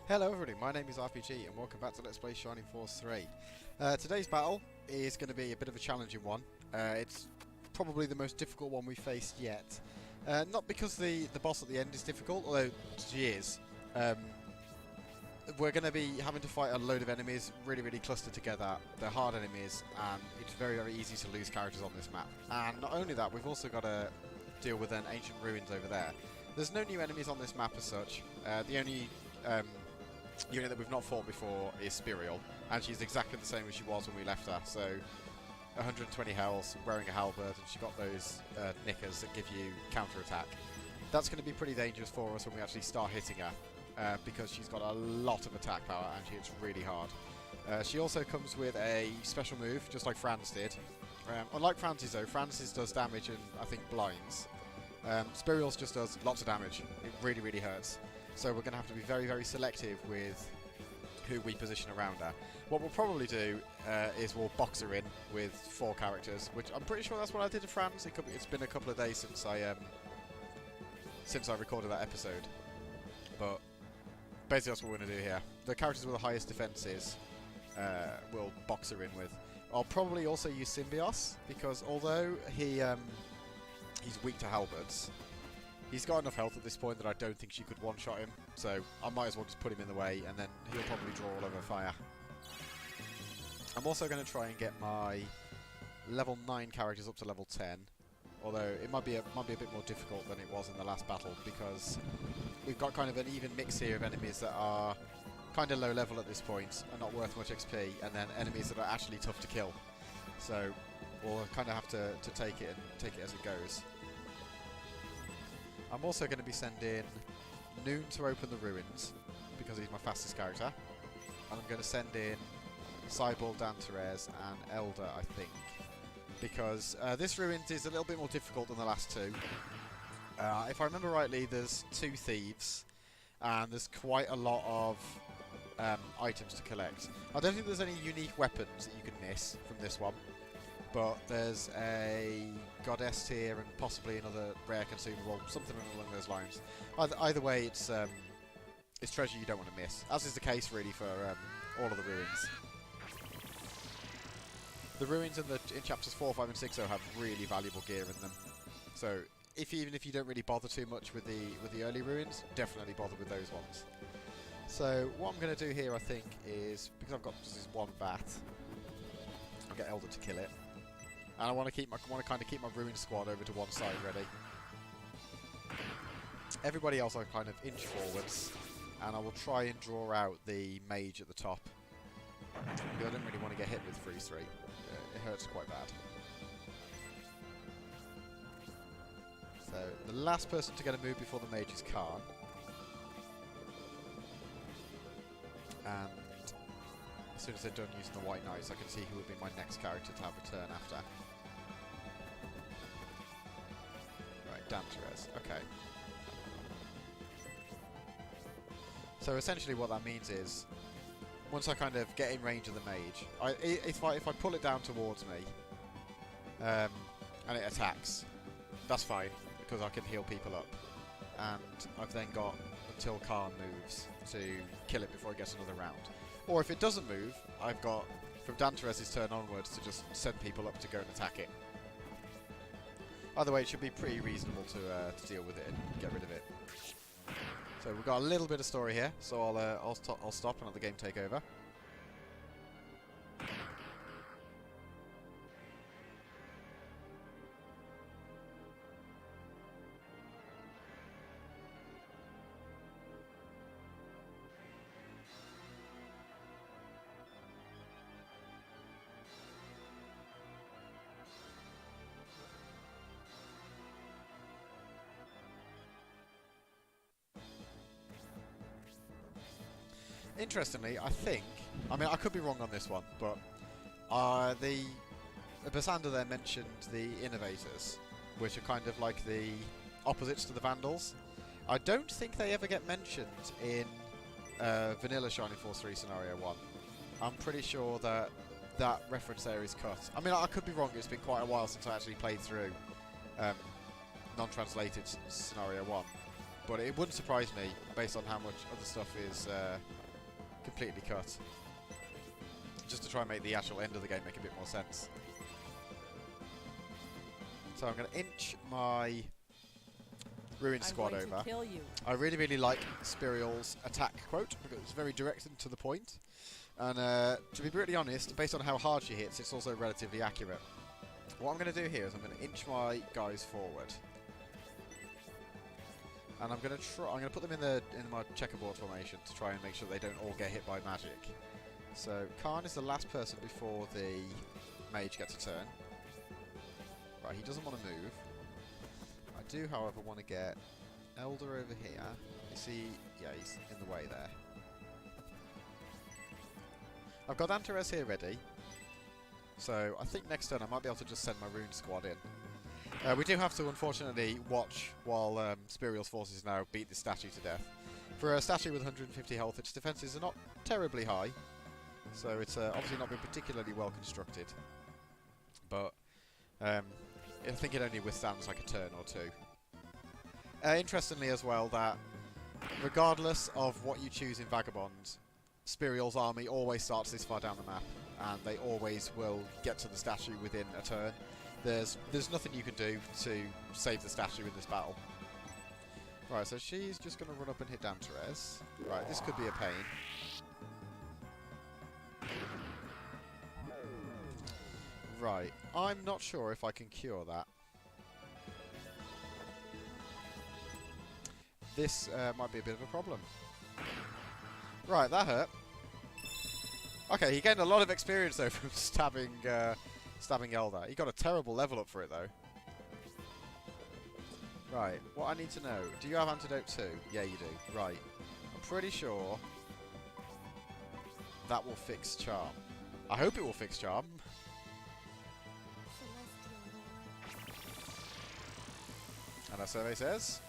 Hello everybody, my name is RPG and welcome back to Let's Play Shining Force 3. Today's battle is going to be a bit of a challenging one. It's probably the most difficult one we've faced yet. Not because the boss at the end is difficult, although she is. We're going to be having to fight a load of enemies really clustered together. They're hard enemies and it's very easy to lose characters on this map. And not only that, we've also got to deal with an ancient ruins over there. There's no new enemies on this map as such. The only unit that we've not fought before is Spirial, and she's exactly the same as she was when we left her, so 120 health, wearing a halberd, and she got those knickers that give you counter-attack. That's going to be pretty dangerous for us when we actually start hitting her, because she's got a lot of attack power and she hits really hard. She also comes with a special move, just like Franz did. Unlike Franz's though, Franz's does damage and I think blinds. Spirial's just does lots of damage. It really hurts. So we're going to have to be very selective with who we position around her. What we'll probably do is we'll box her in with 4 characters, which I'm pretty sure that's what I did to Franz. It's been a couple of days since I recorded that episode. But basically that's what we're going to do here. The characters with the highest defences we'll box her in with. I'll probably also use Symbios, because although he's weak to halberds, he's got enough health at this point that I don't think she could one-shot him, so I might as well just put him in the way, and then he'll probably draw all over fire. I'm also going to try and get my level 9 characters up to level 10, although it might be a bit more difficult than it was in the last battle, because we've got kind of an even mix here of enemies that are kind of low level at this point and not worth much XP, and then enemies that are actually tough to kill. So we'll kind of have to take it as it goes. I'm also going to be sending Noon to open the ruins, because he's my fastest character. And I'm going to send in Cyball, Danterez and Elder, I think. Because this ruins is a little bit more difficult than the last two. If I remember rightly, there's 2 thieves, and there's quite a lot of items to collect. I don't think there's any unique weapons that you can miss from this one. But there's a goddess here and possibly another rare consumable, something along those lines. Either way, it's treasure you don't want to miss, as is the case really for all of the ruins. The ruins in chapters 4, 5 and 6 though have really valuable gear in them. So even if you don't really bother too much with the early ruins, definitely bother with those ones. So what I'm going to do here, I think, is because I've got just this one bat, I'll get Elder to kill it. And I want to kind of keep my ruin squad over to one side ready. Everybody else I kind of inch forwards, and I will try and draw out the mage at the top. Because I don't really want to get hit with freeze 3. It hurts quite bad. So the last person to get a move before the mage is Khan. And as soon as they're done using the White Knights, I can see who would be my next character to have a turn after. Right, Danterez. Okay. So essentially what that means is, once I kind of get in range of the mage, if I pull it down towards me, and it attacks, that's fine, because I can heal people up. And I've then got until Khan moves to kill it before it gets another round. Or if it doesn't move, I've got from Danterez's turn onwards to just send people up to go and attack it. Either way, it should be pretty reasonable to deal with it and get rid of it. So we've got a little bit of story here, so I'll stop and let the game take over. Interestingly, I mean, I could be wrong on this one, but the Basander there mentioned the Innovators, which are kind of like the opposites to the Vandals. I don't think they ever get mentioned in vanilla Shining Force 3 Scenario 1. I'm pretty sure that that reference there is cut. I mean, I could be wrong, it's been quite a while since I actually played through non-translated Scenario 1. but it wouldn't surprise me based on how much other stuff is completely cut. Just to try and make the actual end of the game make a bit more sense. So I'm going to inch my Ruin squad over. I really, really like Spirial's attack quote because it's very direct and to the point. And to be brutally honest, based on how hard she hits, it's also relatively accurate. What I'm going to do here is I'm going to inch my guys forward. And I'm going to put them in my checkerboard formation to try and make sure they don't all get hit by magic. So Khan is the last person before the mage gets a turn. Right, he doesn't want to move. I do, however, want to get Elder over here. You see, yeah, he's in the way there. I've got Antares here ready. So I think next turn I might be able to just send my Rune squad in. We do have to, unfortunately, watch while Spirial's forces now beat this statue to death. For a statue with 150 health, its defences are not terribly high. So it's obviously not been particularly well constructed. But I think it only withstands like a turn or two. Interestingly as well, that regardless of what you choose in Vagabond, Spirial's army always starts this far down the map, and they always will get to the statue within a turn. There's nothing you can do to save the statue in this battle. Right, so she's just going to run up and hit Danteres. Right, this could be a pain. Right, I'm not sure if I can cure that. This might be a bit of a problem. Right, that hurt. Okay, he gained a lot of experience though from stabbing Eldar. He got a terrible level up for it though. Right, what I need to know, do you have Antidote 2? Yeah, you do. Right, I'm pretty sure that will fix Charm. I hope it will fix Charm. And our survey says,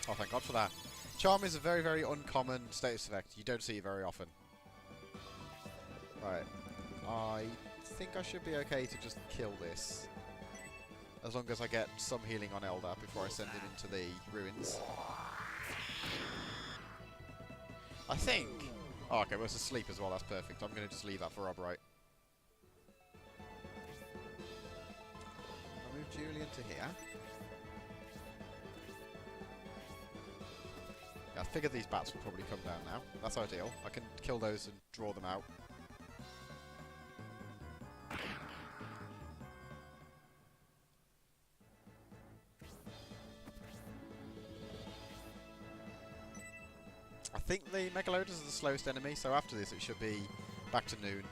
oh, thank God for that. Charm is a very, very uncommon status effect. You don't see it very often. Right. I think I should be okay to just kill this. As long as I get some healing on Eldar before I send him into the ruins. I think... Oh, okay, well, it's asleep as well. That's perfect. I'm going to just leave that for Obright. I'll move Julian to here. I figured these bats will probably come down now. That's ideal. I can kill those and draw them out. I think the Megalodas are the slowest enemy, so after this it should be back to noon.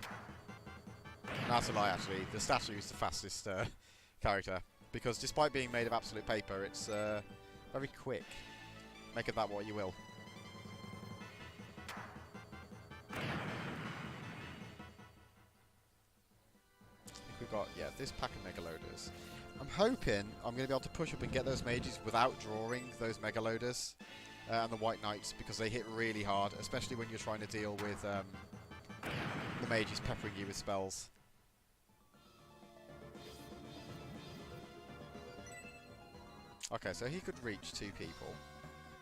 No, that's a lie actually. The statue is the fastest character, because despite being made of absolute paper, it's very quick. Make of that what you will. I think we've got, yeah, this pack of Megalodas. I'm hoping I'm going to be able to push up and get those mages without drawing those Megalodas and the White Knights, because they hit really hard, especially when you're trying to deal with the mages peppering you with spells. Okay, so he could reach 2 people.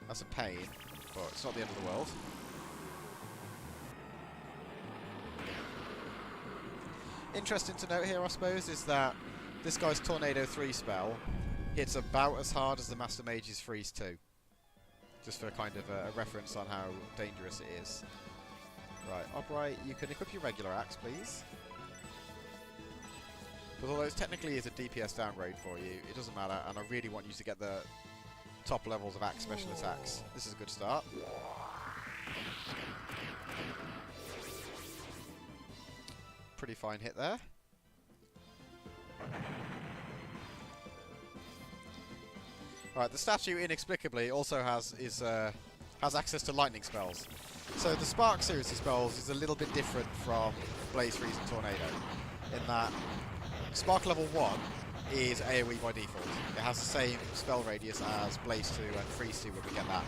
That's a pain, but it's not the end of the world. Interesting to note here, I suppose, is that this guy's Tornado 3 spell hits about as hard as the Master Mage's Freeze 2. Just for kind of a reference on how dangerous it is. Right, Obright, you can equip your regular axe, please. But although it technically is a DPS downgrade for you, it doesn't matter, and I really want you to get the top levels of axe special attacks. This is a good start. Pretty fine hit there. Right, the statue inexplicably also has access to lightning spells. So the Spark series of spells is a little bit different from Blaze, Freeze and Tornado, in that Spark level 1 is AoE by default. It has the same spell radius as Blaze 2 and Freeze 2 when we get that.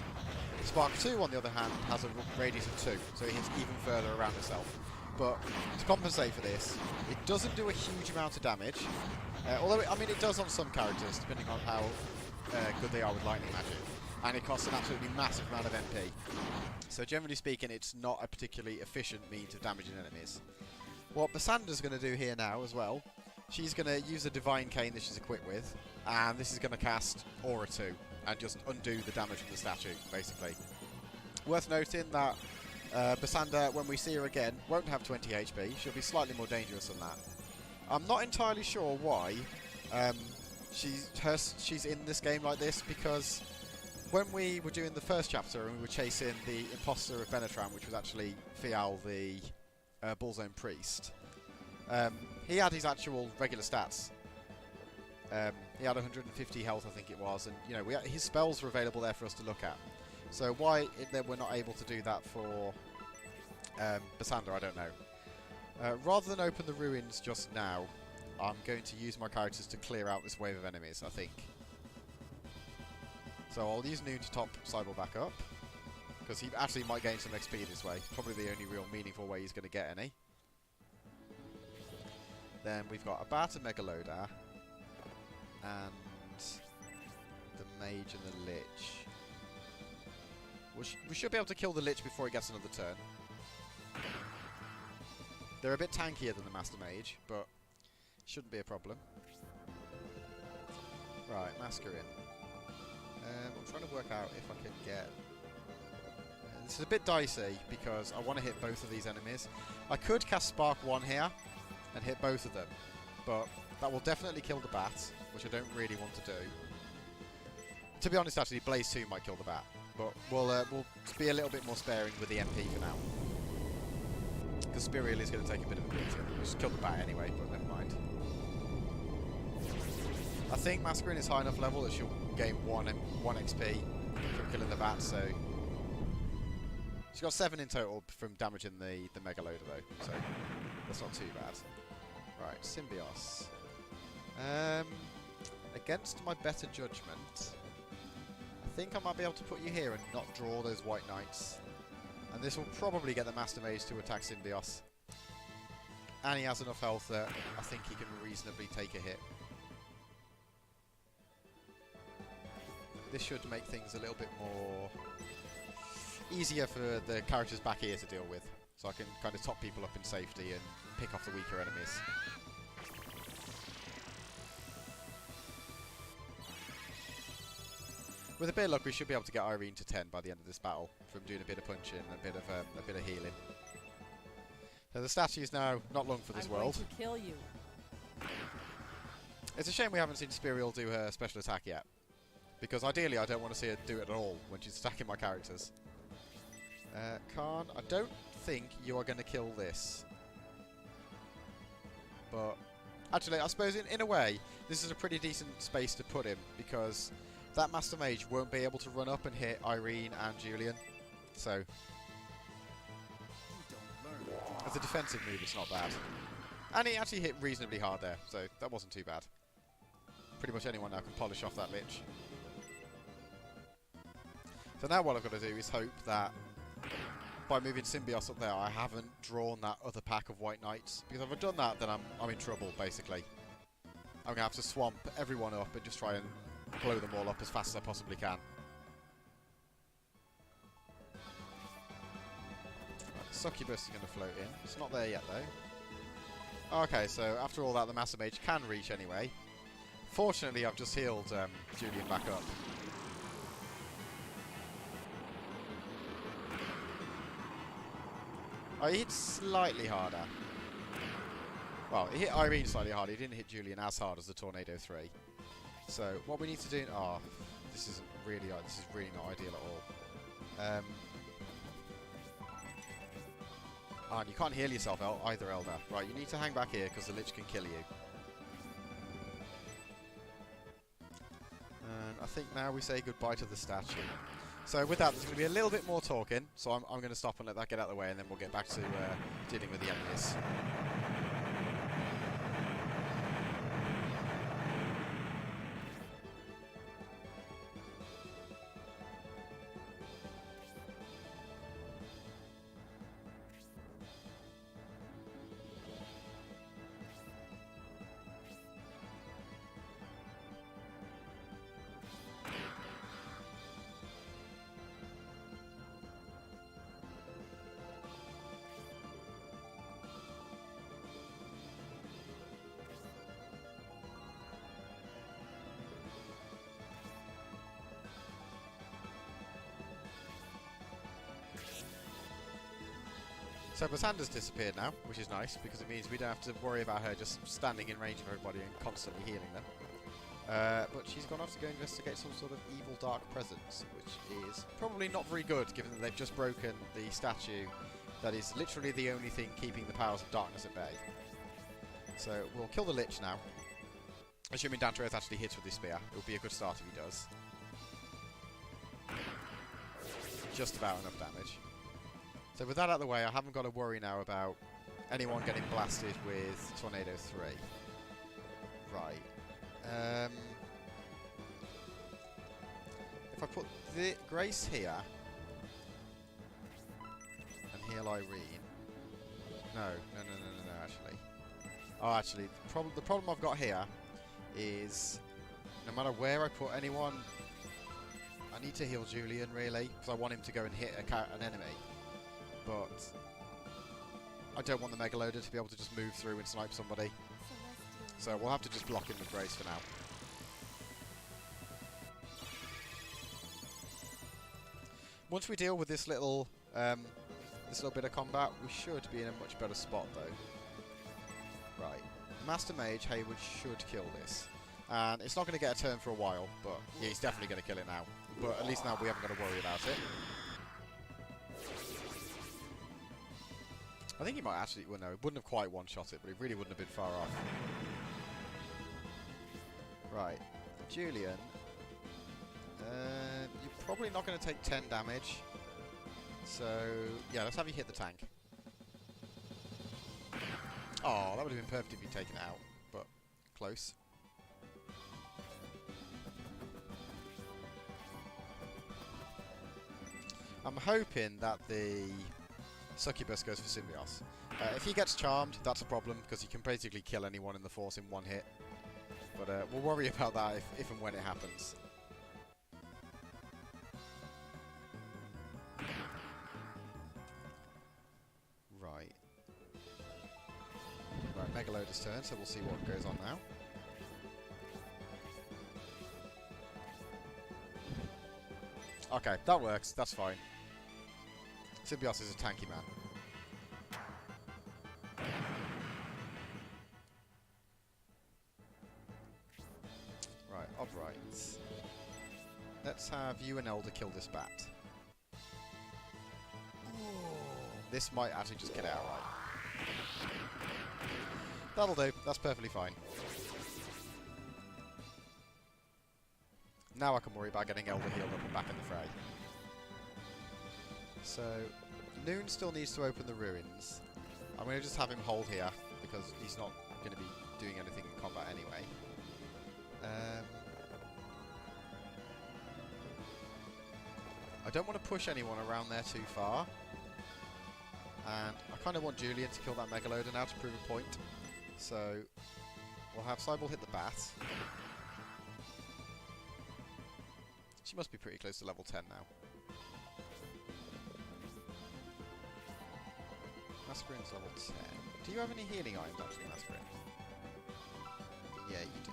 Spark 2, on the other hand, has a radius of 2, so it hits even further around itself. But to compensate for this, it doesn't do a huge amount of damage. Although, I mean, it does on some characters, depending on how good they are with lightning magic. and it costs an absolutely massive amount of MP. So generally speaking, it's not a particularly efficient means of damaging enemies. What Basanda's going to do here now as well, she's going to use a Divine Cane that she's equipped with, and this is going to cast Aura 2, and just undo the damage from the statue, basically. Worth noting that Basanda, when we see her again, won't have 20 HP. She'll be slightly more dangerous than that. I'm not entirely sure why she's in this game like this, because when we were doing the first chapter and we were chasing the imposter of Benetran, which was actually Fial, the Bullzone Priest, he had his actual regular stats. He had 150 health, I think it was, and you know, his spells were available there for us to look at. So why we're not able to do that for Basanda, I don't know. Rather than open the ruins just now, I'm going to use my characters to clear out this wave of enemies, I think. So I'll use Noon to top Cybele back up, because he actually might gain some XP this way. Probably the only real meaningful way he's going to get any. Then we've got a Bat, a Megalodon, and the Mage and the Lich. We should be able to kill the Lich before he gets another turn. They're a bit tankier than the Master Mage, but shouldn't be a problem. Right, Masquerin. I'm trying to work out if I can get... this is a bit dicey, because I want to hit both of these enemies. I could cast Spark 1 here, and hit both of them, but that will definitely kill the Bat, which I don't really want to do. To be honest, actually, Blaze 2 might kill the Bat, but we'll be a little bit more sparing with the MP for now. Because Spiriel is going to take a bit of a beating. We'll just kill the Bat anyway, but never mind. I think Masquerin is high enough level that she'll gain 1 XP from killing the Bat, so... She's got 7 in total from damaging the Megalodon though, so that's not too bad. Right, Symbios. Against my better judgment, I think I might be able to put you here and not draw those White Knights. And this will probably get the Master Mage to attack Symbios. And he has enough health that I think he can reasonably take a hit. This should make things a little bit more easier for the characters back here to deal with. So I can kind of top people up in safety and pick off the weaker enemies. With a bit of luck, we should be able to get Irene to 10 by the end of this battle from doing a bit of punching and a bit of healing. So the statue is now not long for this world. I'm going to kill you. It's a shame we haven't seen Spiriel do her special attack yet, because ideally I don't want to see her do it at all when she's attacking my characters. Khan, I don't think you are going to kill this. But actually, I suppose in a way, this is a pretty decent space to put him, because that Master Mage won't be able to run up and hit Irene and Julian. So, as a defensive move, it's not bad. And he actually hit reasonably hard there, so that wasn't too bad. Pretty much anyone now can polish off that Lich. So now what I've got to do is hope that by moving Symbios up there, I haven't drawn that other pack of White Knights. Because if I've done that, then I'm in trouble, basically. I'm going to have to swamp everyone up and just try and blow them all up as fast as I possibly can. Right, Succubus is going to float in. It's not there yet, though. Okay, so after all that, the Master Mage can reach anyway. Fortunately, I've just healed Julian back up. Oh, he hit slightly harder. Well, he hit Irene slightly harder. He didn't hit Julian as hard as the Tornado 3. So, what we need to do... Oh, this is really not ideal at all. Oh, and you can't heal yourself either, Elder. Right, you need to hang back here because the Lich can kill you. And I think now we say goodbye to the statue. So with that, there's going to be a little bit more talking, so I'm going to stop and let that get out of the way, and then we'll get back to dealing with the enemies. So Basanda's disappeared now, which is nice, because it means we don't have to worry about her just standing in range of everybody and constantly healing them. But she's gone off to go investigate some sort of evil dark presence, which is probably not very good, given that they've just broken the statue that is literally the only thing keeping the powers of darkness at bay. So we'll kill the Lich now. Assuming Down to Earth actually hits with his spear. It will be a good start if he does. Just about enough damage. So with that out of the way, I haven't got to worry now about anyone getting blasted with Tornado 3. Right. If I put the Grace here and heal Irene. No, actually. Oh, actually, the problem I've got here is no matter where I put anyone, I need to heal Julian, really, because I want him to go and hit an enemy. But I don't want the Megaloader to be able to just move through and snipe somebody. So we'll have to just block him with Grace for now. Once we deal with this little bit of combat, we should be in a much better spot, though. Right. Master Mage Haywood should kill this. And it's not going to get a turn for a while, but yeah, he's definitely going to kill it now. But at least now we haven't got to worry about it. I think he might actually... Well, no, he wouldn't have quite one-shot it, but he really wouldn't have been far off. Right. Julian. You're probably not going to take 10 damage. So, yeah, let's have you hit the tank. Oh, that would have been perfect if you'd taken it out, but close. I'm hoping that the Succubus goes for Symbios. If he gets charmed, that's a problem, because he can basically kill anyone in the force in one hit. But we'll worry about that if and when it happens. Right. Right, Megaloader's turn, so we'll see what goes on now. Okay, that works. That's fine. Symbios is a tanky man. Right, alright. Let's have you and Elder kill this bat. This might actually just get it outright. That'll do. That's perfectly fine. Now I can worry about getting Elder healed up and back in the fray. So, Noon still needs to open the ruins. I'm going to just have him hold here, because he's not going to be doing anything in combat anyway. I don't want to push anyone around there too far. And I kind of want Julian to kill that Megaloader now to prove a point. So, we'll have Cybele hit the bat. She must be pretty close to level 10 now. Mascarin's level 10. Do you have any healing items actually, Mascarin? Yeah, you do.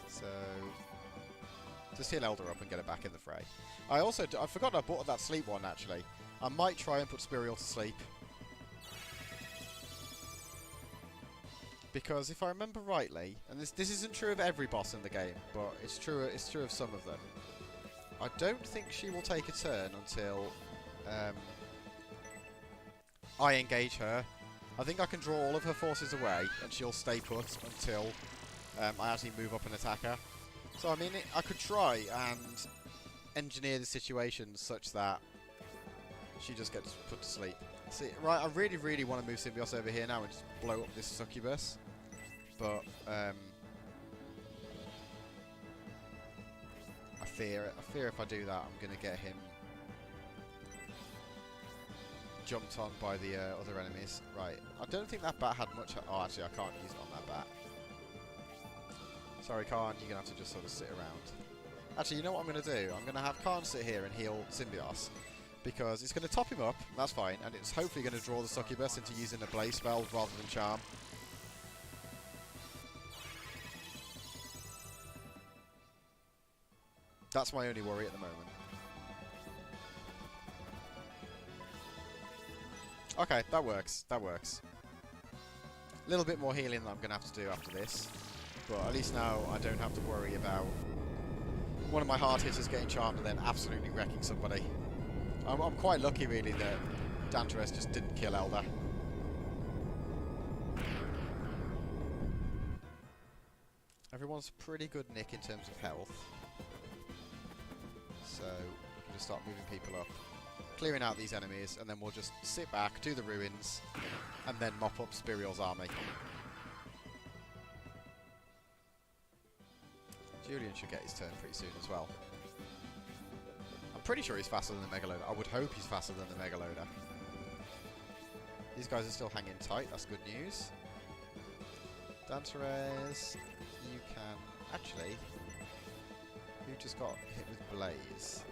So, just heal Elder up and get it back in the fray. I forgot I bought that sleep one actually. I might try and put Spiriel to sleep. Because if I remember rightly, and this isn't true of every boss in the game, but it's true of some of them. I don't think she will take a turn until I engage her. I think I can draw all of her forces away, and she'll stay put until I actually move up and attack her. So I mean, I could try and engineer the situation such that she just gets put to sleep. See, right, I really, really want to move Symbios over here now and just blow up this Succubus. But I fear if I do that, I'm going to get him jumped on by the other enemies. Right, I don't think that bat had much... Oh, actually, I can't use it on that bat. Sorry, Khan, you're going to have to just sort of sit around. Actually, you know what I'm going to do? I'm going to have Khan sit here and heal Symbios, because it's going to top him up, that's fine, and it's hopefully going to draw the Succubus into using a Blaze spell rather than Charm. That's my only worry at the moment. Okay, that works. That works. A little bit more healing that I'm going to have to do after this. But at least now I don't have to worry about one of my hard hitters getting charmed and then absolutely wrecking somebody. I'm quite lucky, really, that Danteres just didn't kill Elder. Everyone's pretty good nick in terms of health. So we can just start moving people up, clearing out these enemies, and then we'll just sit back, do the ruins, and then mop up Spiriel's army. Julian should get his turn pretty soon as well. I'm pretty sure he's faster than the Megaloader. I would hope he's faster than the Megaloader. These guys are still hanging tight, that's good news. Danteres, you can... Actually, who just got hit with Blaze?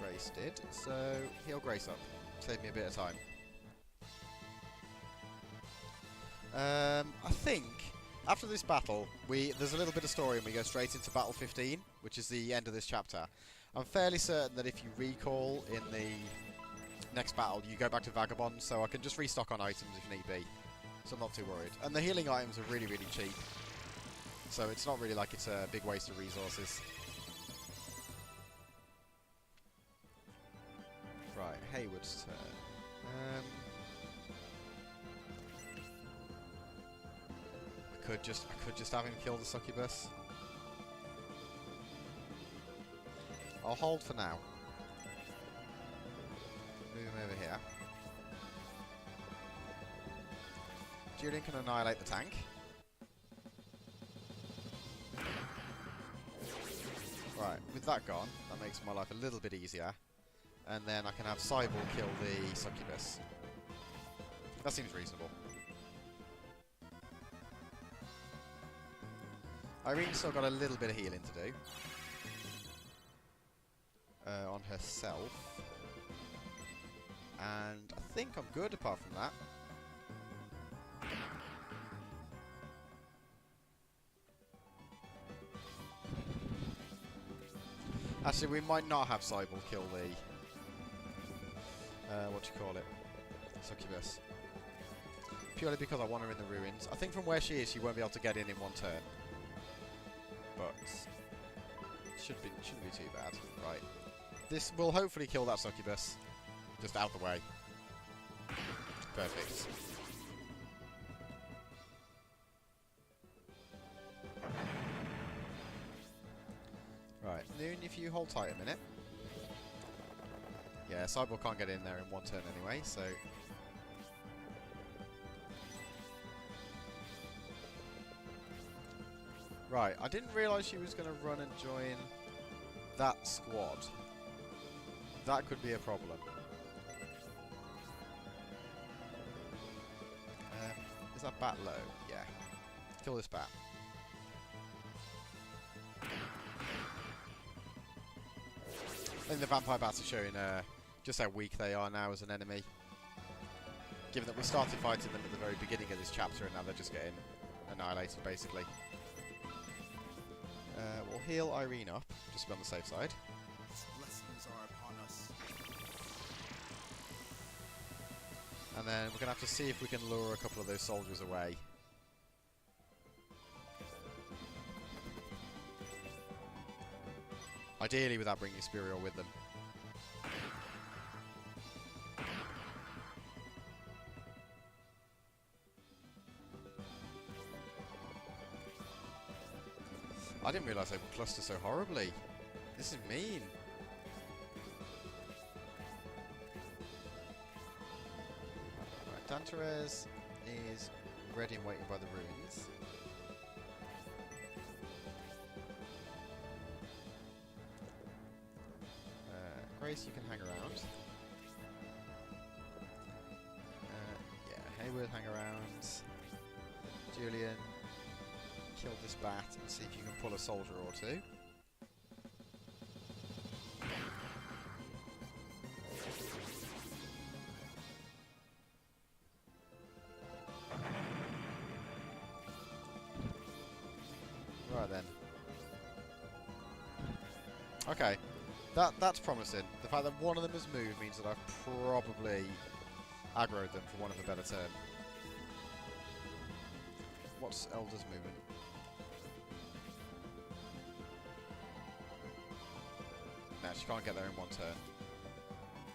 Grace did, so heal Grace up. Save me a bit of time. I think after this battle, there's a little bit of story and we go straight into Battle 15, which is the end of this chapter. I'm fairly certain that if you recall in the next battle, you go back to Vagabond, so I can just restock on items if need be. So I'm not too worried. And the healing items are really, really cheap. So it's not really like it's a big waste of resources. Right, Hayward's turn. I could just have him kill the succubus. I'll hold for now. Move him over here. Julian can annihilate the tank. Right, with that gone, that makes my life a little bit easier. And then I can have Cybele kill the succubus. That seems reasonable. Irene's still got a little bit of healing to do. On herself. And I think I'm good apart from that. Actually, we might not have Cybele kill the... what do you call it? Succubus. Purely because I want her in the ruins. I think from where she is, she won't be able to get in one turn. But... shouldn't be too bad. Right. This will hopefully kill that succubus. Just out the way. Perfect. Right, Noon, if you hold tight a minute. Yeah, Cybele can't get in there in one turn anyway, so... Right, I didn't realise she was going to run and join that squad. That could be a problem. Is that bat low? Yeah. Kill this bat. I think the vampire bats are showing just how weak they are now as an enemy. Given that we started fighting them at the very beginning of this chapter and now they're just getting annihilated basically. We'll heal Irene up, just to be on the safe side. Blessings are upon us. And then we're going to have to see if we can lure a couple of those soldiers away. Ideally without bringing Spiriel with them. I didn't realise they would cluster so horribly. This is mean. Right, Danteres is ready and waiting by the ruins. Grace, you can hang around. Yeah, Hayward, hang around. Julian, kill this bat and see if you can pull a soldier or two. Right then. Okay. That's promising. The fact that one of them has moved means that I've probably aggroed them, for want of a better term. What's Elder's movement? No, she can't get there in one turn.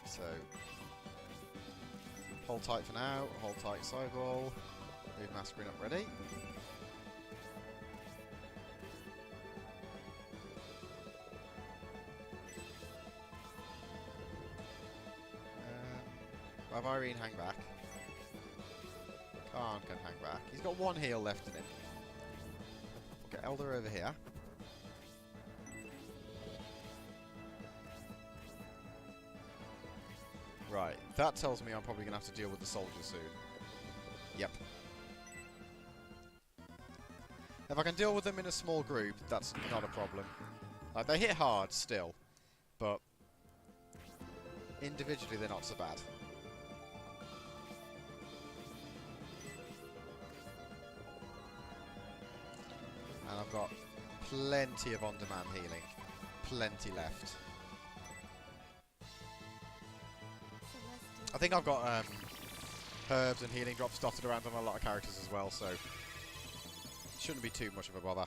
So, hold tight for now. Hold tight sidewall. Move Masquerade up ready. Have Irene hang back. Khan can hang back. He's got one heal left in him. We'll get Elder over here. Right, that tells me I'm probably going to have to deal with the soldiers soon. Yep. If I can deal with them in a small group, that's not a problem. Like, they hit hard still, but individually they're not so bad. And I've got plenty of on-demand healing. Plenty left. I think I've got herbs and healing drops dotted around on a lot of characters as well, so shouldn't be too much of a bother.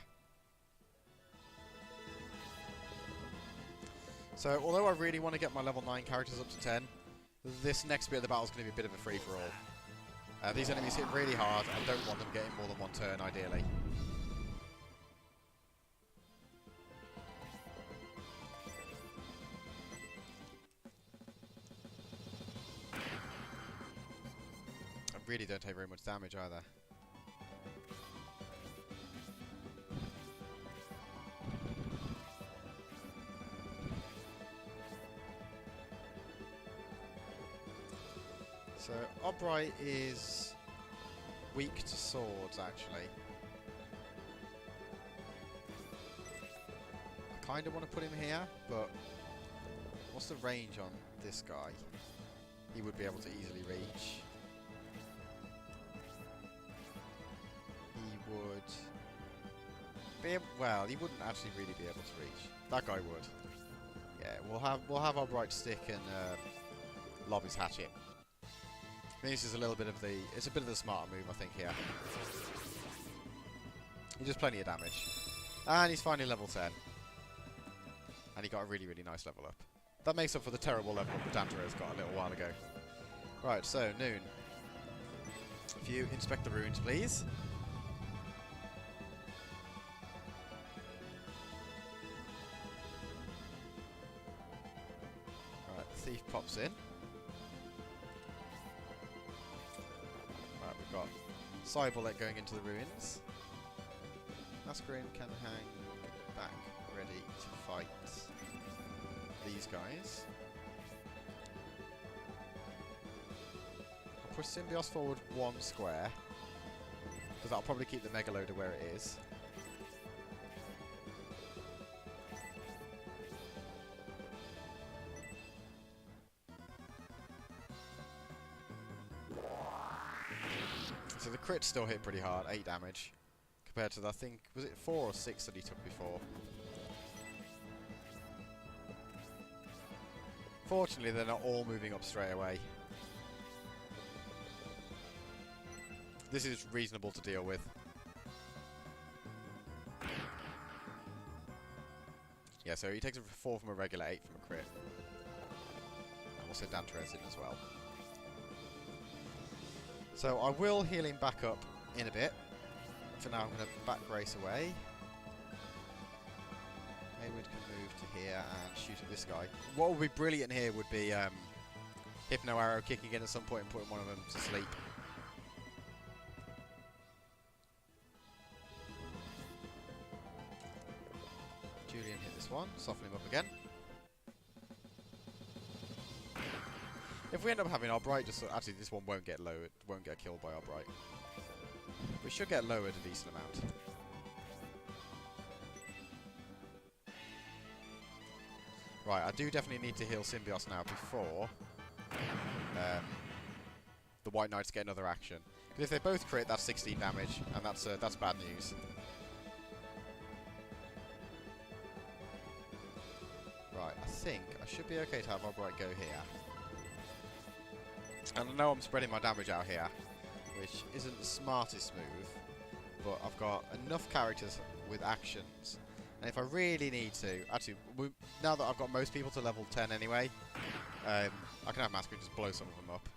So, although I really want to get my level 9 characters up to 10, this next bit of the battle is going to be a bit of a free-for-all. These enemies hit really hard. I don't want them getting more than one turn, ideally. I really don't take very much damage either. So, Albright is weak to swords, actually. I kind of want to put him here, but what's the range on this guy? He would be able to easily reach. He would be able, well, he wouldn't actually really be able to reach. That guy would. Yeah, we'll have Albright stick and lob his hatchet. I think this is a little bit of the, it's a bit of the smarter move, I think, here. He does plenty of damage. And he's finally level 10. And he got a really, really nice level up. That makes up for the terrible level up that Dantero's got a little while ago. Right, so, Noon. If you inspect the ruins, please. Right, the thief pops in. We've got Cyberlet going into the ruins. Masquerade can hang back, ready to fight these guys. I'll push Symbios forward one square, because that'll probably keep the Megaloader where it is. So the crits still hit pretty hard, 8 damage, compared to the, I think, was it 4 or 6 that he took before? Fortunately, they're not all moving up straight away. This is reasonable to deal with. Yeah, so he takes a 4 from a regular, 8 from a crit. And also Dantero's in as well. So I will heal him back up in a bit. For now, I'm going to back race away. Hayward can move to here and shoot at this guy. What would be brilliant here would be Hypno Arrow kicking in at some point and putting one of them to sleep. Julian hit this one, soften him up again. If we end up having Albright, just actually this one won't get lowered, won't get killed by Albright. We should get lowered a decent amount. Right, I do definitely need to heal Symbios now before the White Knights get another action. Because if they both crit, that's 16 damage, and that's bad news. Right, I think I should be okay to have Albright go here. And I know I'm spreading my damage out here, which isn't the smartest move, but I've got enough characters with actions. And if I really need to, actually, now that I've got most people to level 10 anyway, I can have Massacre just blow some of them up.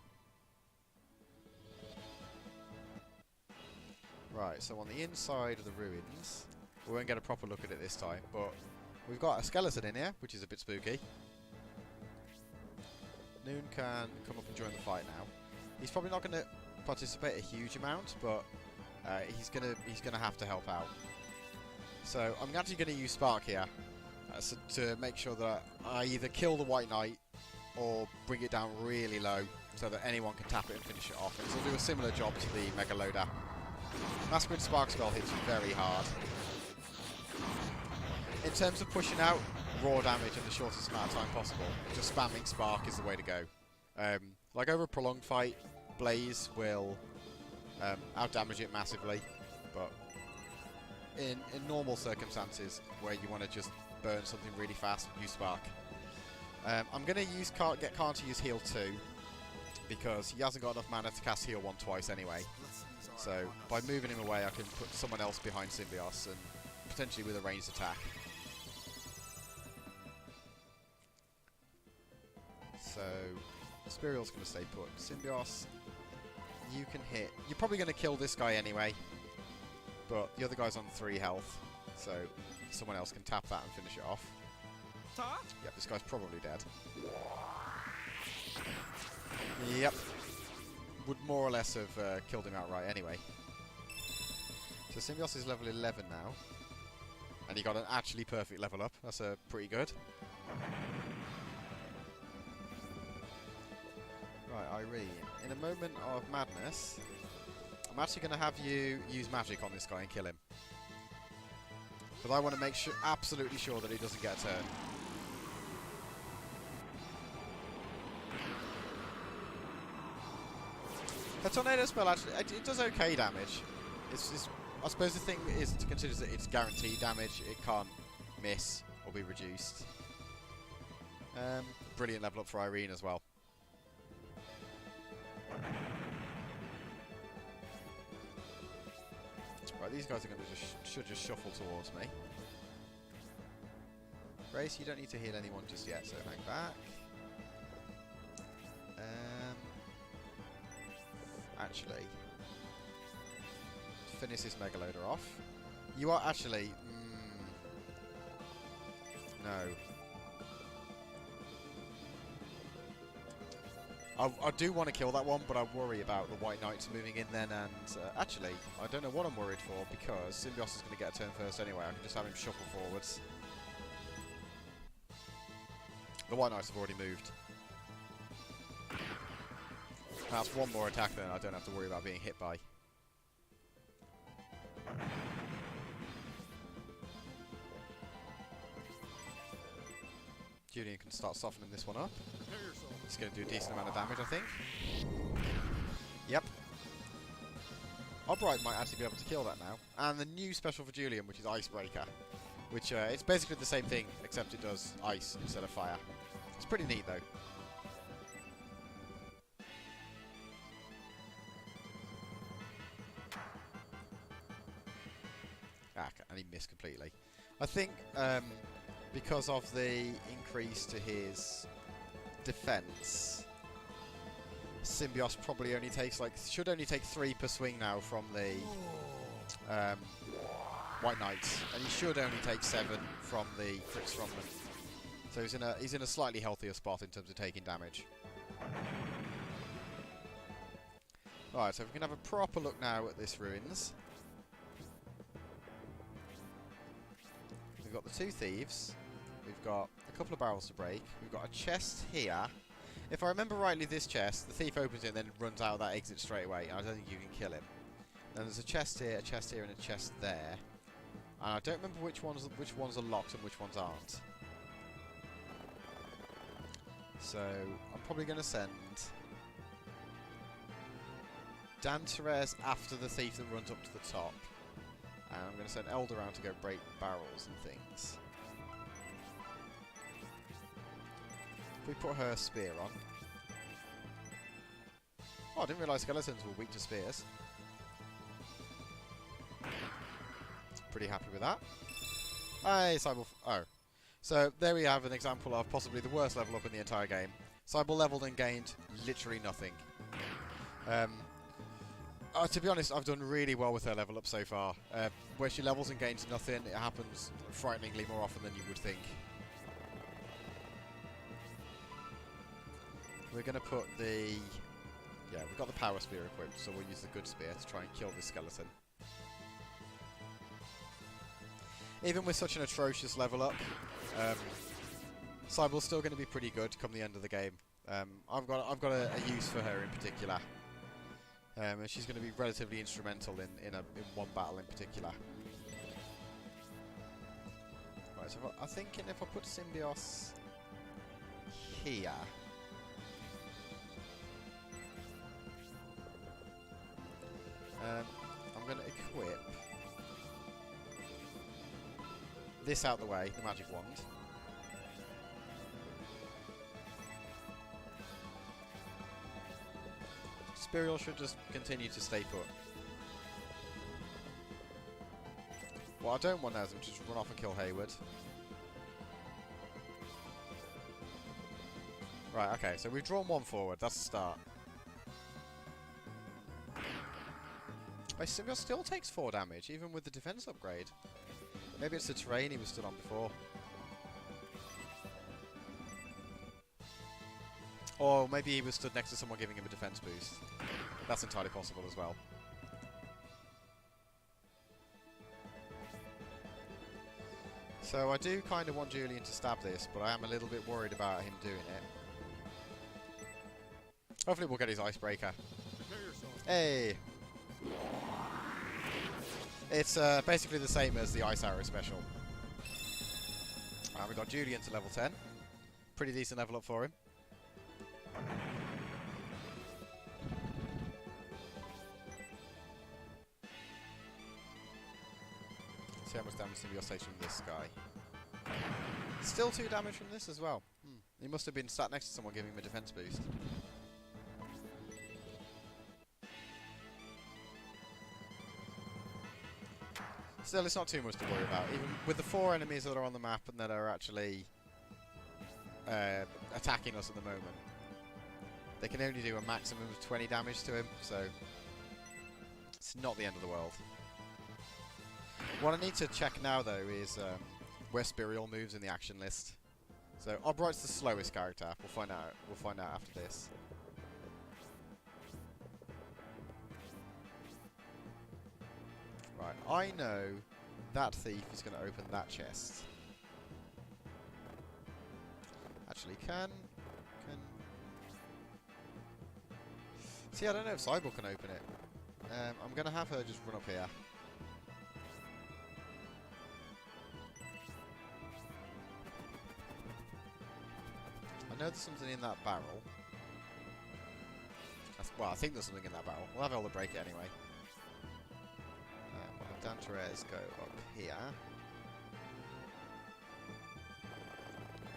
Right, so on the inside of the ruins, we won't get a proper look at it this time, but we've got a skeleton in here, which is a bit spooky. Noon can come up and join the fight now. He's probably not going to participate a huge amount, but he's gonna have to help out. So I'm actually going to use Spark here to make sure that I either kill the White Knight or bring it down really low so that anyone can tap it and finish it off. And it'll do a similar job to the Mega Loader. Masquerade Spark Skull hits very hard. In terms of pushing out raw damage in the shortest amount of time possible, just spamming Spark is the way to go. Like over a prolonged fight, Blaze will out-damage it massively, but in normal circumstances where you want to just burn something really fast, use Spark. I'm going to get Khan to use Heal 2, because he hasn't got enough mana to cast Heal 1 twice anyway. So by moving him away, I can put someone else behind Symbios and potentially with a ranged attack. So Spirial's going to stay put. Symbios, you can hit. You're probably going to kill this guy anyway, but the other guy's on 3 health, so someone else can tap that and finish it off. Yep, this guy's probably dead. Yep. Would more or less have killed him outright anyway. So Symbios is level 11 now. And he got an actually perfect level up. That's pretty good. Right, Irene. In a moment of madness, I'm actually going to have you use magic on this guy and kill him. But I want to make sure, absolutely sure that he doesn't get a turn. The tornado spell actually, it does okay damage. I suppose the thing is to consider that it's guaranteed damage. It can't miss or be reduced. Brilliant level up for Irene as well. Right, these guys are going to should just shuffle towards me. Grace, you don't need to heal anyone just yet, so hang back. Actually, finish this Mega Loader off. You are actually... no. I do want to kill that one, but I worry about the White Knights moving in then, and actually, I don't know what I'm worried for, because Symbios is going to get a turn first anyway. I can just have him shuffle forwards. The White Knights have already moved. That's one more attack then I don't have to worry about being hit by. Julian can start softening this one up. It's going to do a decent amount of damage, I think. Yep. Albright might actually be able to kill that now. And the new special for Julian, which is Icebreaker. Which, it's basically the same thing, except it does ice instead of fire. It's pretty neat, though. And he missed completely. I think because of the increase to his defense, Symbios probably only takes should only take 3 per swing now from the White Knights, and he should only take 7 from the crits from them. So he's in a slightly healthier spot in terms of taking damage. Right, so we can have a proper look now at this ruins. We've got the 2 thieves, we've got a couple of barrels to break, we've got a chest here. If I remember rightly, this chest, the thief opens it and then runs out of that exit straight away, and I don't think you can kill him. Then there's a chest here, and a chest there. And I don't remember which ones are locked and which ones aren't. So, I'm probably going to send Dan Therese after the thief that runs up to the top. And I'm going to send Eld around to go break barrels and things. We put her spear on. Oh, I didn't realise skeletons were weak to spears. Pretty happy with that. Hey, Cybele. Oh. So, there we have an example of possibly the worst level up in the entire game. Cybele leveled and gained literally nothing. To be honest, I've done really well with her level up so far. Where she levels and gains nothing, it happens frighteningly more often than you would think. We're going to put the... Yeah, we've got the power spear equipped, so we'll use the good spear to try and kill this skeleton. Even with such an atrocious level up, Cybele's still going to be pretty good come the end of the game. I've got a use for her in particular. And she's going to be relatively instrumental in one battle in particular. Right, so I'm thinking if I put Symbios here... I'm going to equip this out the way, the magic wand. Spirial should just continue to stay put. What I don't want now is him to just run off and kill Hayward. Right, okay, so we've drawn one forward, that's the start. My Symbios still takes 4 damage, even with the defense upgrade. Maybe it's the terrain he was stood on before. Or maybe he was stood next to someone giving him a defense boost. That's entirely possible as well. So I do kind of want Julian to stab this, but I am a little bit worried about him doing it. Hopefully we'll get his icebreaker. Hey! It's basically the same as the Ice Arrow special. We got Julian to level 10. Pretty decent level up for him. See how much damage Symbios takes from this guy. Still 2 damage from this as well. He must have been sat next to someone giving him a defense boost. Still, it's not too much to worry about. Even with the 4 enemies that are on the map and that are actually attacking us at the moment, they can only do a maximum of 20 damage to him, so it's not the end of the world. What I need to check now, though, is where Spirial moves in the action list. So Obright's the slowest character. We'll find out. We'll find out after this. Right, I know that thief is going to open that chest. Actually, can... See, I don't know if Cybele can open it. I'm going to have her just run up here. I know there's something in that barrel. Well, I think there's something in that barrel. We'll have Elder break it anyway. We'll have Danterez go up here.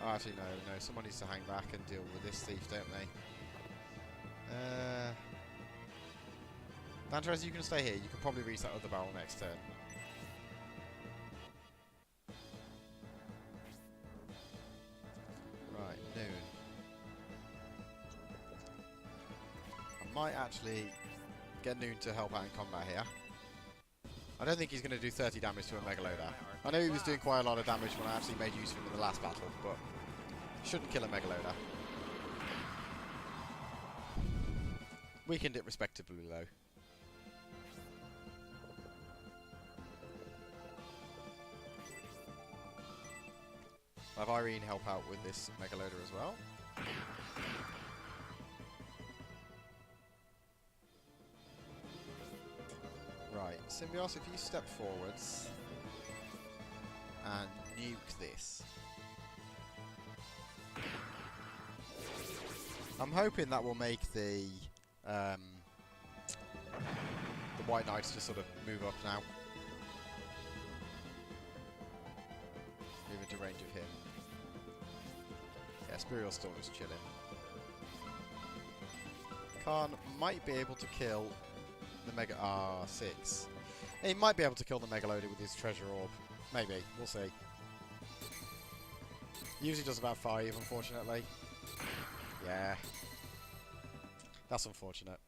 Oh, actually, no. Someone needs to hang back and deal with this thief, don't they? Danterez, you can stay here. You can probably reach that other barrel next turn. Right, noon. I might actually get Noon to help out in combat here. I don't think he's going to do 30 damage to a Megaloda. I know he was doing quite a lot of damage when I actually made use of him in the last battle, but shouldn't kill a Megaloda. Weakened it respectably though. I'll have Irene help out with this Megaloda as well. Right, Symbios, if you step forwards and nuke this. I'm hoping that will make the White Knights just sort of move up now. Move into range of him. Yeah, Spirial's still just chilling. Khan might be able to kill the Mega... Ah, 6. He might be able to kill the Megaloader with his treasure orb. Maybe. We'll see. Usually does about 5, unfortunately. Yeah. That's unfortunate.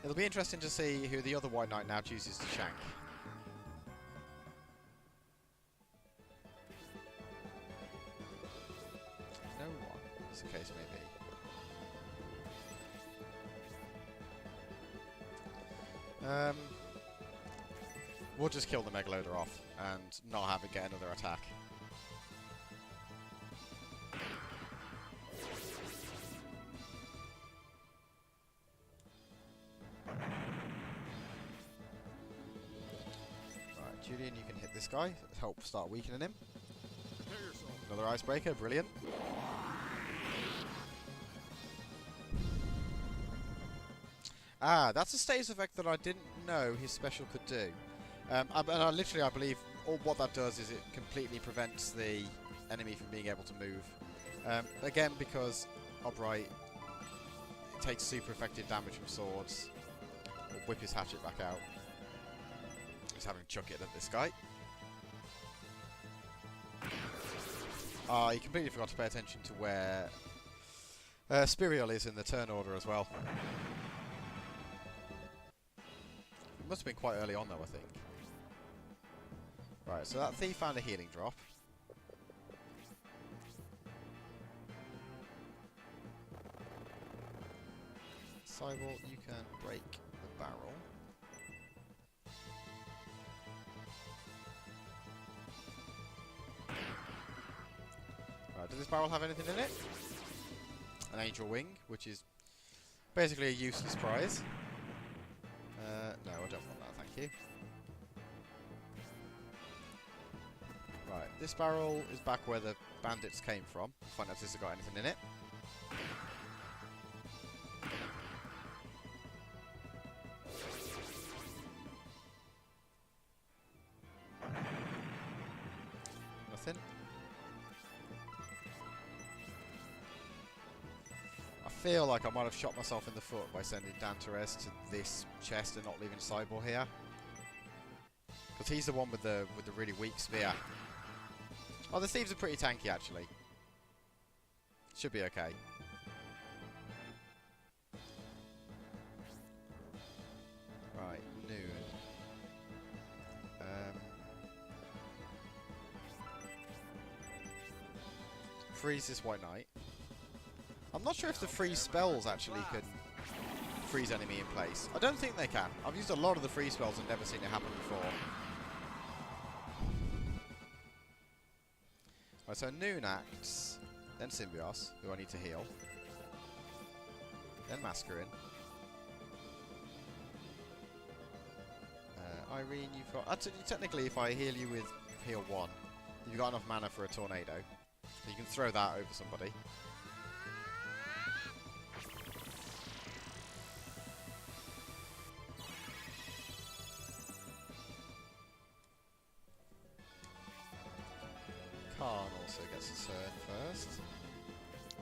It'll be interesting to see who the other White Knight now chooses to shank. No one, as the case may be. We'll just kill the Megaloader off and not have it get another attack. Right, Julian, you can hit this guy. Help start weakening him. Another icebreaker, brilliant. Ah, that's a status effect that I didn't know his special could do. And I believe what that does is it completely prevents the enemy from being able to move. Again, because Obright takes super effective damage from swords. We'll whip his hatchet back out. Just having to chuck it at this guy. He completely forgot to pay attention to where Spirial is in the turn order as well. It must have been quite early on though, I think. Right, so that thief found a healing drop. Cybele, you can break the barrel. Right, does this barrel have anything in it? An angel wing, which is basically a useless prize. No, I don't want that, thank you. Right, this barrel is back where the bandits came from. Find out if this has got anything in it. Nothing. I feel like I might have shot myself in the foot by sending Danteres to this chest and not leaving Cybele here. Because he's the one with the really weak spear. Oh, the thieves are pretty tanky, actually. Should be okay. Right, noon. Freeze this White Knight. I'm not sure if the freeze spells actually can freeze enemy in place. I don't think they can. I've used a lot of the freeze spells and never seen it happen before. Right, so Noon acts, then Symbios, who I need to heal, then Masquerin. Irene, you've got... technically, if I heal you with heal 1, you've got enough mana for a tornado. So you can throw that over somebody. Khan also gets a turn first.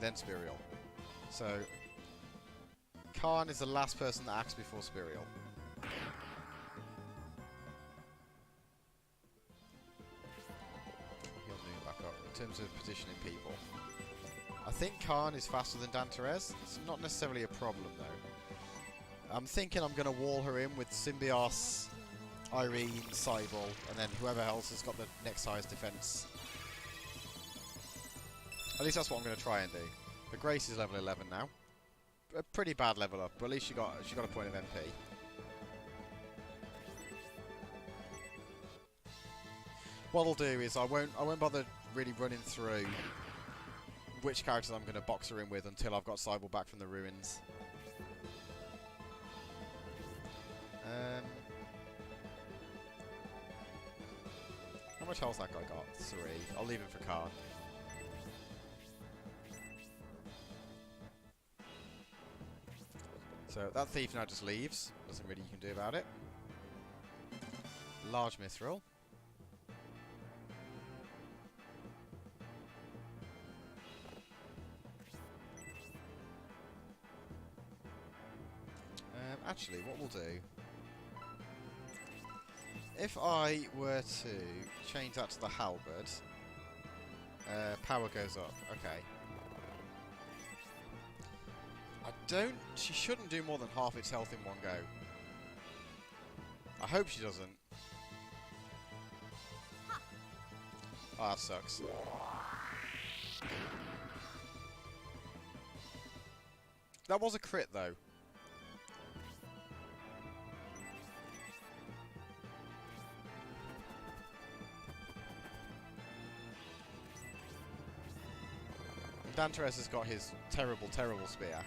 Then Spirial. So, Khan is the last person that acts before Spirial. He'll move back up. In terms of positioning people, I think Khan is faster than Danteres. It's not necessarily a problem though. I'm thinking I'm going to wall her in with Symbios, Irene, Cybele, and then whoever else has got the next highest defense. At least that's what I'm going to try and do. But Grace is level 11 now. A pretty bad level up, but at least she got a point of MP. What I'll do is I won't bother really running through which characters I'm going to box her in with until I've got Cybele back from the ruins. How much health that guy got? 3. I'll leave him for Khan. So that thief now just leaves. Nothing really you can do about it. Large mithril. Actually, what we'll do... If I were to change that to the halberd... power goes up. Okay. She shouldn't do more than half its health in one go. I hope she doesn't. Ah, that sucks. That was a crit, though. Danteres has got his terrible, terrible spear.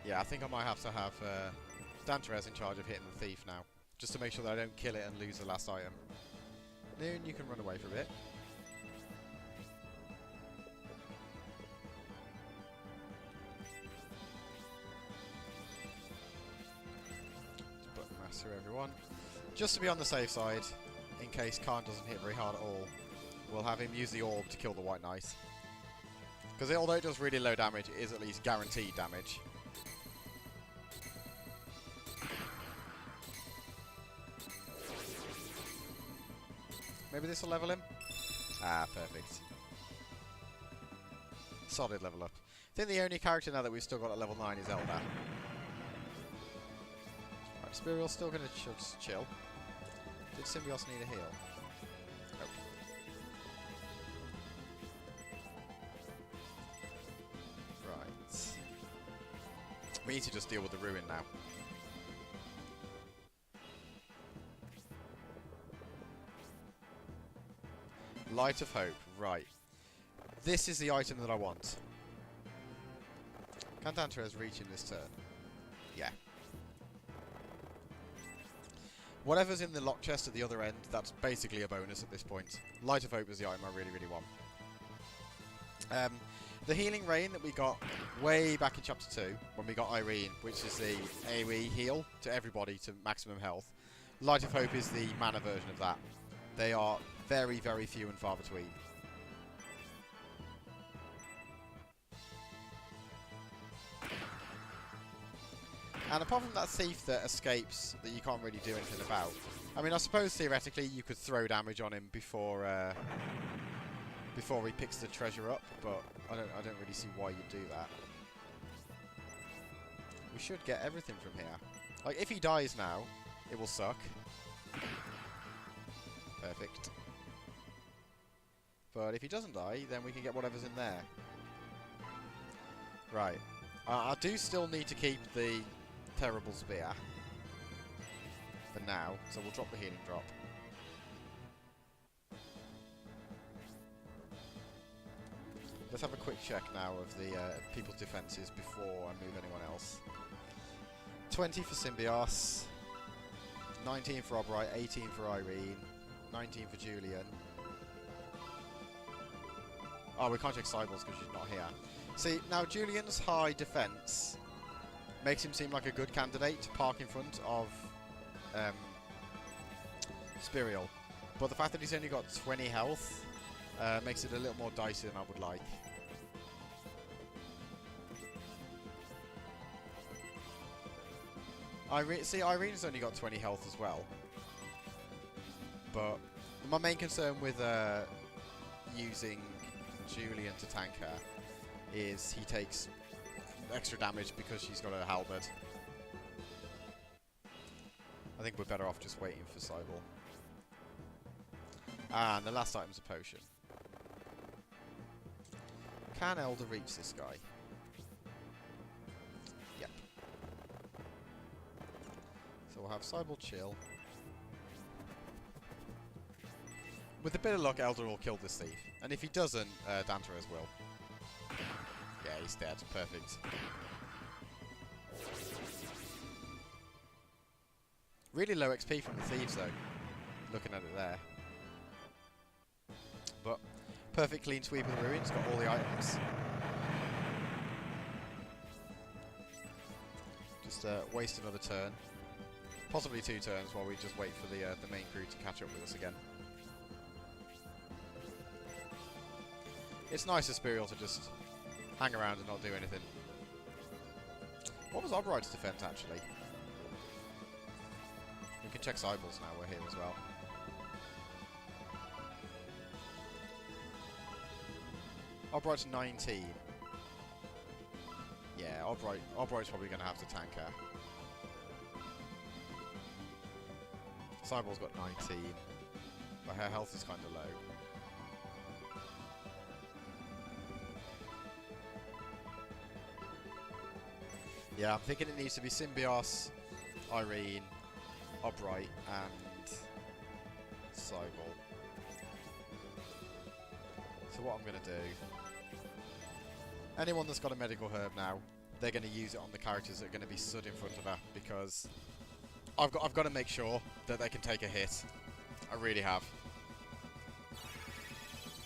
Yeah, I think I might have to have Danteres in charge of hitting the thief now. Just to make sure that I don't kill it and lose the last item. Noon, you can run away for a bit. Just button mass through everyone. Just to be on the safe side, in case Khan doesn't hit very hard at all, we'll have him use the orb to kill the White Knight. Because although it does really low damage, it is at least guaranteed damage. Maybe this will level him? Ah, perfect. Solid level up. I think the only character now that we've still got at level 9 is Eldar. Right, Spirial's still going to just chill. Did Symbios need a heal? Nope. Right. We need to just deal with the ruin now. Light of Hope, right. This is the item that I want. Can Danteres reach in this turn? Yeah. Whatever's in the lock chest at the other end, that's basically a bonus at this point. Light of Hope is the item I really, really want. The Healing Rain that we got way back in Chapter 2, when we got Irene, which is the AoE heal to everybody to maximum health. Light of Hope is the mana version of that. They are very, very few and far between. And apart from that thief that escapes that you can't really do anything about, I mean, I suppose theoretically you could throw damage on him before he picks the treasure up, but I don't really see why you'd do that. We should get everything from here. Like, if he dies now, it will suck. Perfect. But if he doesn't die, then we can get whatever's in there. Right. I do still need to keep the terrible spear. For now, so we'll drop the healing drop. Let's have a quick check now of the people's defences before I move anyone else. 20 for Symbios, 19 for Obright, 18 for Irene, 19 for Julian. Oh, we can't check Cyborgs because she's not here. See, now Julian's high defense makes him seem like a good candidate to park in front of Spirial. But the fact that he's only got 20 health makes it a little more dicey than I would like. Irene's only got 20 health as well. But my main concern with using Julian to tank her is he takes extra damage because she's got a halberd. I think we're better off just waiting for Cybele. And the last item's a potion. Can Elder reach this guy? Yep. So we'll have Cybele chill. With a bit of luck, Elder will kill this thief. And if he doesn't, Danteres will. Yeah, he's dead. Perfect. Really low XP from the thieves, though. Looking at it there. But perfect clean sweep of the ruins. Got all the items. Just waste another turn. Possibly 2 turns while we just wait for the main crew to catch up with us again. It's nice of Spirial to just hang around and not do anything. What was Obride's defense, actually? We can check Cyballs now, we're here as well. Obride's 19. Yeah, Obride's probably going to have to tank her. Cybal's got 19, but her health is kind of low. Yeah, I'm thinking it needs to be Symbios, Irene, Obrite, and Cybal. So what I'm going to do... Anyone that's got a medical herb now, they're going to use it on the characters that are going to be stood in front of her, because I've got to make sure that they can take a hit. I really have.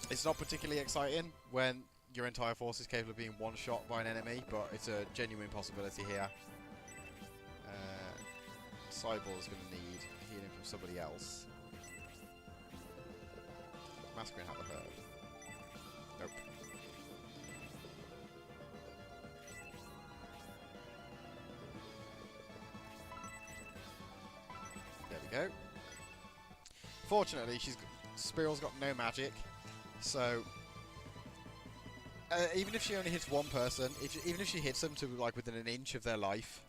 It's not particularly exciting when your entire force is capable of being one-shot by an enemy, but it's a genuine possibility here. Cybal is going to need healing from somebody else. Masquerade have a herb. Nope. There we go. Fortunately, Spiral's got no magic, so even if she only hits one person, even if she hits them to like within an inch of their life,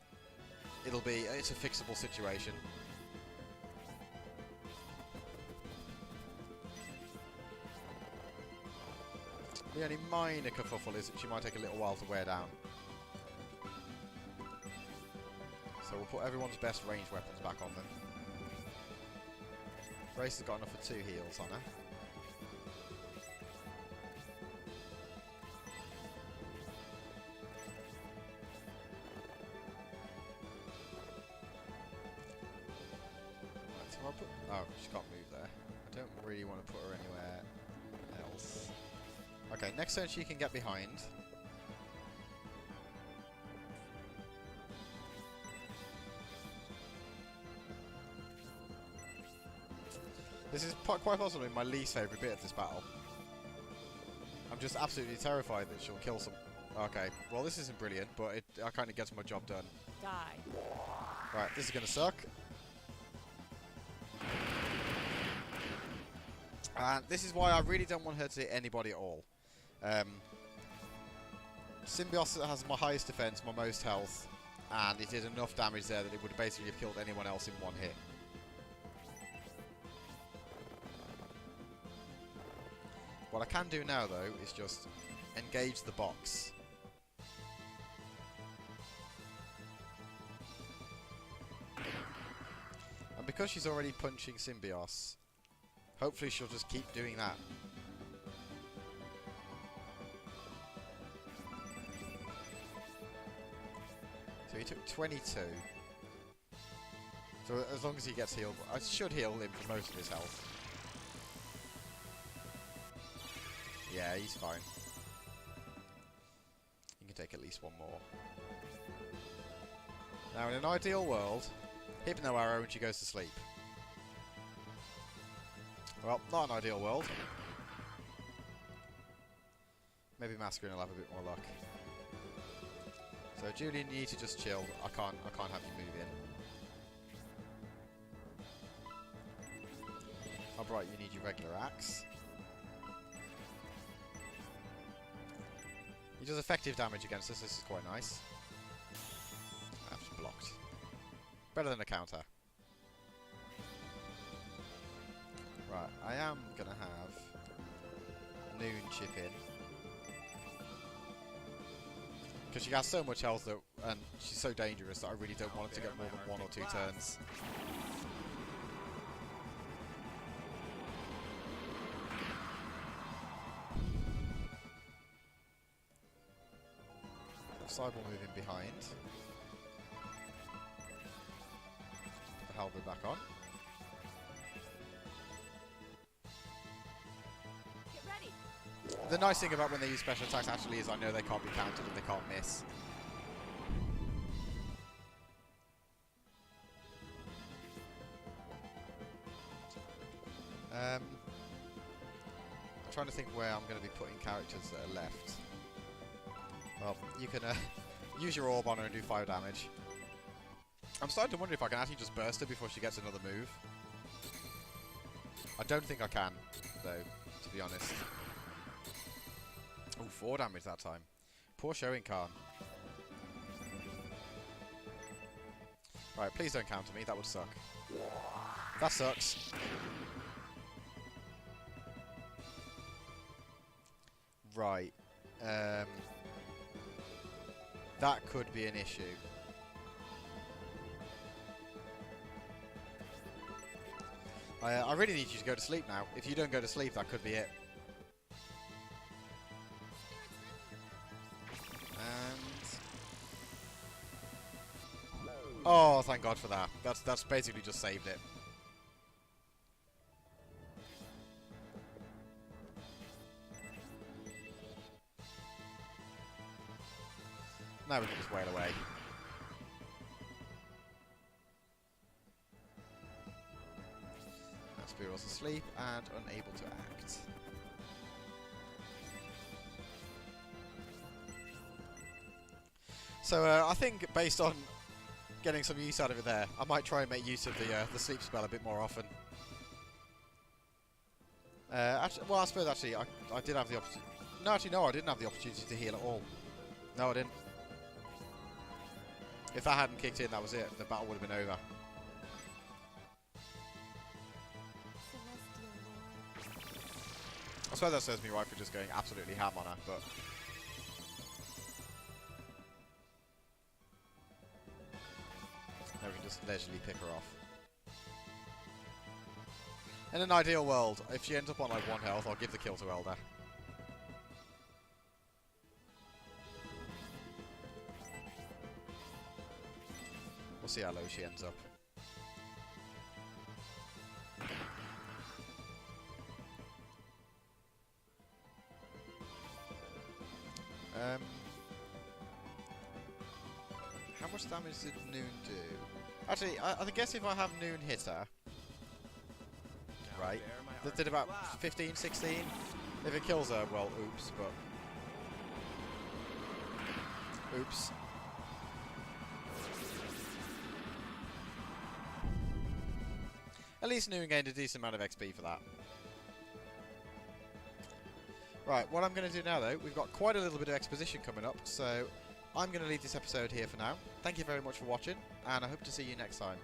it's a fixable situation. The only minor kerfuffle is that she might take a little while to wear down. So we'll put everyone's best ranged weapons back on them. Grace has got enough for 2 heals on her. Right, so I'll put... Oh, she can't move there. I don't really want to put her anywhere else. Okay, next turn she can get behind. This is quite possibly my least favourite bit of this battle. I'm just absolutely terrified that she'll kill some... Okay, well this isn't brilliant, but it kind of gets my job done. Die. Right, this is going to suck. And this is why I really don't want her to hit anybody at all. Symbios has my highest defense, my most health, and it did enough damage there that it would basically have killed anyone else in one hit. What I can do now, though, is just engage the box. And because she's already punching Symbios, hopefully she'll just keep doing that. So he took 22. So as long as he gets healed, I should heal him for most of his health. Yeah, he's fine. You can take at least one more. Now, in an ideal world, Hypno Arrow when she goes to sleep. Well, not an ideal world. Maybe Masquerade will have a bit more luck. So, Julian, you need to just chill. I can't have you move in. Alright, you need your regular axe. He does effective damage against us, this is quite nice. That's blocked. Better than a counter. Right, I am going to have Noon chip in. Because she has so much health that, and she's so dangerous that I really don't want her to get more than 1 or 2 turns. Cybal moving behind. Put the halberd back on. Get ready. The nice thing about when they use special attacks actually is I know they can't be countered and they can't miss. I'm trying to think where I'm going to be putting characters that are left. Well, you can use your orb on her and do 5 damage. I'm starting to wonder if I can actually just burst her before she gets another move. I don't think I can, though, to be honest. Oh, 4 damage that time. Poor showing Khan. Right, please don't counter me, that would suck. That sucks. Right. That could be an issue. I really need you to go to sleep now. If you don't go to sleep, that could be it. Oh, thank God for that. That's basically just saved it. Now we can just wail away. Spiral's asleep and unable to act. So I think based on getting some use out of it there, I might try and make use of the sleep spell a bit more often. Actually, well, I suppose actually I did have the opportunity. No, actually no, I didn't have the opportunity to heal at all. No, I didn't. If that hadn't kicked in, that was it. The battle would have been over. I suppose that serves me right for just going absolutely ham on her, but... Now we can just leisurely pick her off. In an ideal world, if she ends up on like 1 health, I'll give the kill to Elder. We'll see how low she ends up. How much damage did Noon do? Actually, I guess if I have Noon hit her, right, that did about 15, 16. If it kills her, well, oops, but... Oops. At least Noon gained a decent amount of XP for that. Right, what I'm going to do now, though, we've got quite a little bit of exposition coming up, so I'm going to leave this episode here for now. Thank you very much for watching, and I hope to see you next time.